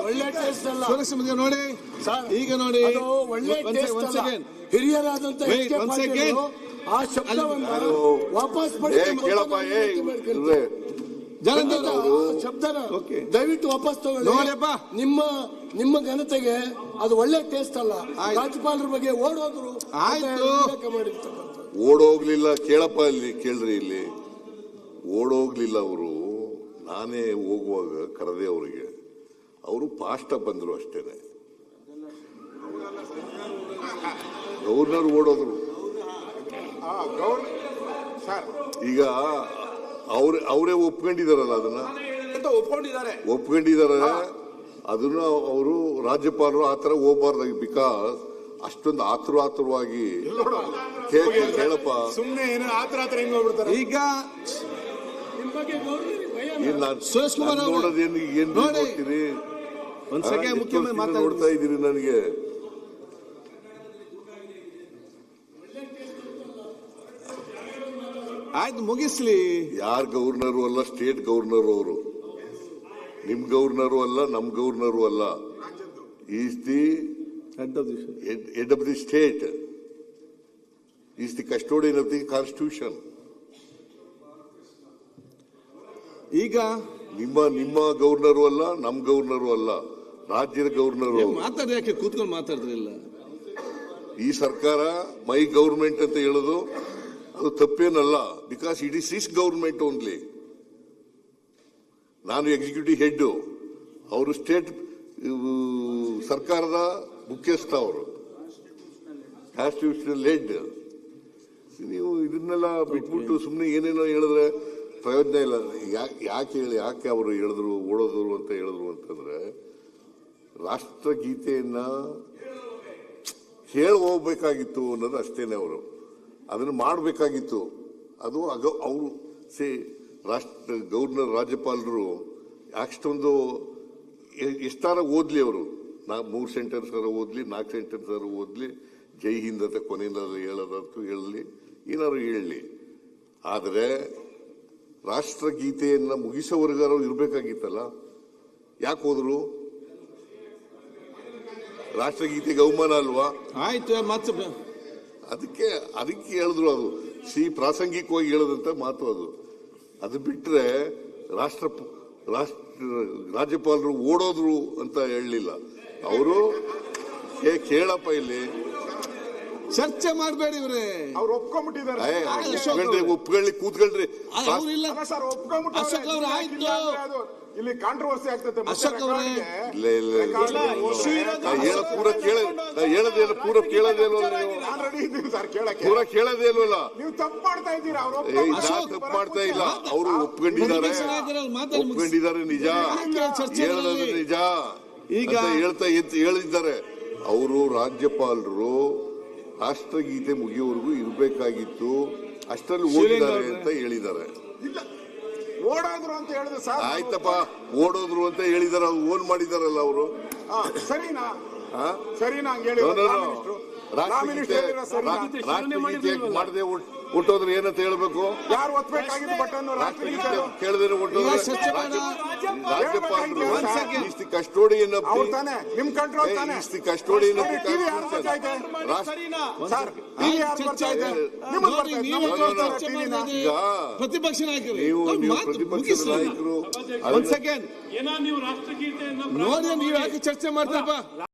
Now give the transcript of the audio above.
ಒಳ್ಳೆ ಟೇಸ್ಟ್ ಅಲ್ಲ ನೋಡಿ ಈಗ ನೋಡಿ ಒಳ್ಳೆ ಟೇಸ್ಟ್ ಅಲ್ಲ. ಹಿರಿಯರಾದಂತ ಆ ಶಬ್ದವನ್ನು ವಾಪಸ್ ಪಡಿ. ಶಬ್ದನ ದಯವಿಟ್ಟು ವಾಪಸ್ ತಗೊಳ್ಳಿ. ನಿಮ್ಮ ಘನತೆಗೆ ಅದು ಒಳ್ಳೆ ಟೇಸ್ಟ್ ಅಲ್ಲ. ರಾಜ್ಯಪಾಲರ ಬಗ್ಗೆ ಓಡೋದ್ರು ಓಡೋಗ್ಲಿಲ್ಲ. ಕೇಳಪ್ಪ ಇಲ್ಲಿ ಕೇಳ್ರಿ, ಇಲ್ಲಿ ಓಡೋಗ್ಲಿಲ್ಲ ಅವರು. ನಾನೇ ಹೋಗುವಾಗ ಕರೆದೆ ಅವರಿಗೆ, ಅವರು ಫಾಸ್ಟ್ ಬಂದ್ರು ಅಷ್ಟೇನೆ. ಗವರ್ನರ್ ಓಡೋದ್ರು. ಈಗ ಅವರೇ ಒಪ್ಕೊಂಡಿದಾರಲ್ಲ, ಅದನ್ನ ಒಪ್ಕೊಂಡಿದ್ದಾರೆ. ಅದನ್ನ ಅವರು ರಾಜ್ಯಪಾಲರು ಆತರ ಹೋಗ್ಬಾರ್ದಾಗಿ, ಬಿಕಾಸ್ ಅಷ್ಟೊಂದು ಆತುರವಾಗಿ ಕೇಳಪ್ಪ. ಸುಮ್ಮನೆ ಹೆಂಗ್ ಹೋಗ್ಬಿಡ್ತಾರೆ. ಈಗ ಸುರೇಶ್ ಕುಮಾರ್ ನೋಡೋದೇನು ಏನ್ ನೋಡ್ತೀರಿ? ನೋಡ್ತಾ ಇದ್ದೀರಿ ನನಗೆ. ಆಯ್ತು, ಮುಗಿಸ್ಲಿ. ಯಾರ್ ಗವರ್ನರು ಅಲ್ಲ, ಸ್ಟೇಟ್ ಗವರ್ನರ್ ಅವರು. ನಿಮ್ ಗವರ್ನರು ಅಲ್ಲ, ನಮ್ ಗವರ್ನರು ಅಲ್ಲ. Is the head of the state, is the custodian of the constitution. ಈಗ ನಿಮ್ಮ ಗವರ್ನರು ಅಲ್ಲ, ನಮ್ ಗವರ್ನರು ಅಲ್ಲ, ರಾಜ್ಯದ ಗವರ್ನರು. ಮಾತಾಡಿ, ಯಾಕೆ ಕೂತ್ಕೊಂಡು ಮಾತಾಡಿದ್ರಿಲ್ಲ? ಈ ಸರ್ಕಾರ ಮೈ ಗವರ್ಮೆಂಟ್ ಅಂತ ಹೇಳೋದು ಅದು ತಪ್ಪೇನಲ್ಲ, because it is his government only. ನಾನು ಎಕ್ಸಿಕ್ಯೂಟಿವ್ ಹೆಡ್, ಅವರು ಸ್ಟೇಟ್ ಸರ್ಕಾರದ ಮುಖ್ಯಸ್ಥ, ಅವರು ಕಾನ್ಸ್ಟಿಟ್ಯೂಷನಲ್ ಹೆಡ್. ನೀವು ಇದನ್ನೆಲ್ಲ ಬಿಟ್ಬಿಟ್ಟು ಸುಮ್ಮನೆ ಏನೇನೋ ಹೇಳಿದ್ರೆ ಪ್ರಯೋಜನ ಇಲ್ಲ. ಯಾಕೆ ಅವರು ಹೇಳಿದ್ರು ಓಡೋದ್ರು ಅಂತ ಹೇಳಿದ್ರು ಅಂತಂದ್ರೆ, ರಾಷ್ಟ್ರಗೀತೆಯನ್ನ ಹೇಳಿ ಹೋಗ್ಬೇಕಾಗಿತ್ತು ಅನ್ನೋದು ಅಷ್ಟೇನೆ. ಅವರು ಅದನ್ನು ಮಾಡಬೇಕಾಗಿತ್ತು. ಅದು ಅವರು ಗವರ್ನರ್ ರಾಜ್ಯಪಾಲರು ಅಷ್ಟೊಂದು ಎಷ್ಟಾರ ಓದ್ಲಿ, ಅವರು 3 ಸೆಂಟೆನ್ಸ್ ಓದ್ಲಿ, 4 ಸೆಂಟೆನ್ಸ್ ಓದ್ಲಿ, ಜೈ ಹಿಂದ್ ಅಂತ ಕೊನೆಯಲ್ಲಿ ಹೇಳೋದಂತೂ ಹೇಳಲಿ, ಏನಾದ್ರು ಹೇಳಲಿ. ಆದರೆ ರಾಷ್ಟ್ರಗೀತೆಯನ್ನ ಮುಗಿಸೋವರೆಗಾರು ಇರಬೇಕಾಗಿತ್ತಲ್ಲ. ಯಾಕೆ ಹೋದ್ರು? ರಾಷ್ಟ್ರಗೀತೆಗೆ ಅವಮಾನ ಅಲ್ವಾ? ಆಯ್ತು, ಮತ್ತೆ ಅದಕ್ಕೆ ಹೇಳಿದ್ರು. ಅದು ಪ್ರಾಸಂಗಿಕವಾಗಿ ಹೇಳದಂತ ಮಾತು ಅದು. ಅದು ಬಿಟ್ರೆ ರಾಜ್ಯಪಾಲರು ಓಡೋದ್ರು ಅಂತ ಹೇಳಲಿಲ್ಲ ಅವರು. ಕೇಳಪ್ಪ, ಇಲ್ಲಿ ಚರ್ಚೆ ಮಾಡಬೇಡಿ. ಇವ್ರೆ ಅವ್ರು ಒಪ್ಕೊಂಡ್ಬಿಟ್ಟಿದ್ದಾರೆ. ಒಪ್ಕೊಳ್ಳಿ, ಕೂತ್ಕೊಳ್ರಿ. ಅಶೋಕ್ ಅವ್ರೆ, ಆಯ್ತು, ಇಲ್ಲಿ ಕಾಂಟ್ರವರ್ಸಿ ಆಗ್ತದೆ. ಪೂರ ಕೇಳೋದೇ ಇಲ್ವಲ್ಲ. ನೀವು ತಪ್ಪು ಮಾಡ್ತಾ ಇದ್ದೀರಾ. ತಪ್ಪು ಮಾಡ್ತಾ ಇಲ್ಲ. ಅವರು ಒಪ್ಕೊಂಡಿದ್ದಾರೆ ನಿಜ, ಹೇಳೋದು ನಿಜ ಈಗ ಹೇಳಿದ್ದಾರೆ. ಅವರು ರಾಜ್ಯಪಾಲರು ರಾಷ್ಟ್ರಗೀತೆ ಮುಗಿಯುವವರೆಗೂ ಇರಬೇಕಾಗಿತ್ತು, ಅಷ್ಟರಲ್ಲಿ ಓದಿದ್ದಾರೆ ಅಂತ ಹೇಳಿದ್ದಾರೆ. ಓಡೋದ್ರು ಅಂತ ಹೇಳಿದ್ರು ಸರ್. ಆಯ್ತಪ್ಪ, ಓಡೋದ್ರು ಅಂತ ಹೇಳಿದಾರೆ. ಅವ್ರು ಓನ್ ಮಾಡಿದಾರಲ್ಲ ಅವರು. ಸರಿನಾ ಹಂಗೆ ಮಾಡದೆ ಹುಟ್ಟೋದ್ರೆ ಏನಂತ ಹೇಳ್ಬೇಕು? ಯಾರು ಒತ್ತಬೇಕಾಗಿದ್ದು ಬಟನ್ ಕೇಳಿದ್ರೆ ಹುಟ್ಟೋದ್ರೆ ರಾಜ್ಯಪಾಲರು ಕಸ್ಟೋಡಿಯನ್ ನಿಮ್ ಕಂಟ್ರೋಲ್ ತಾನೆ. ಕಸ್ಟೋಡಿಯನ್ ಪ್ರತಿಪಕ್ಷ ನಾಯಕರು, ನೀವು ಪ್ರತಿಪಕ್ಷದ ನಾಯಕರು ನೋಡಿ, ನೀವು ಯಾಕೆ ಚರ್ಚೆ ಮಾಡ್ತಪ್ಪ?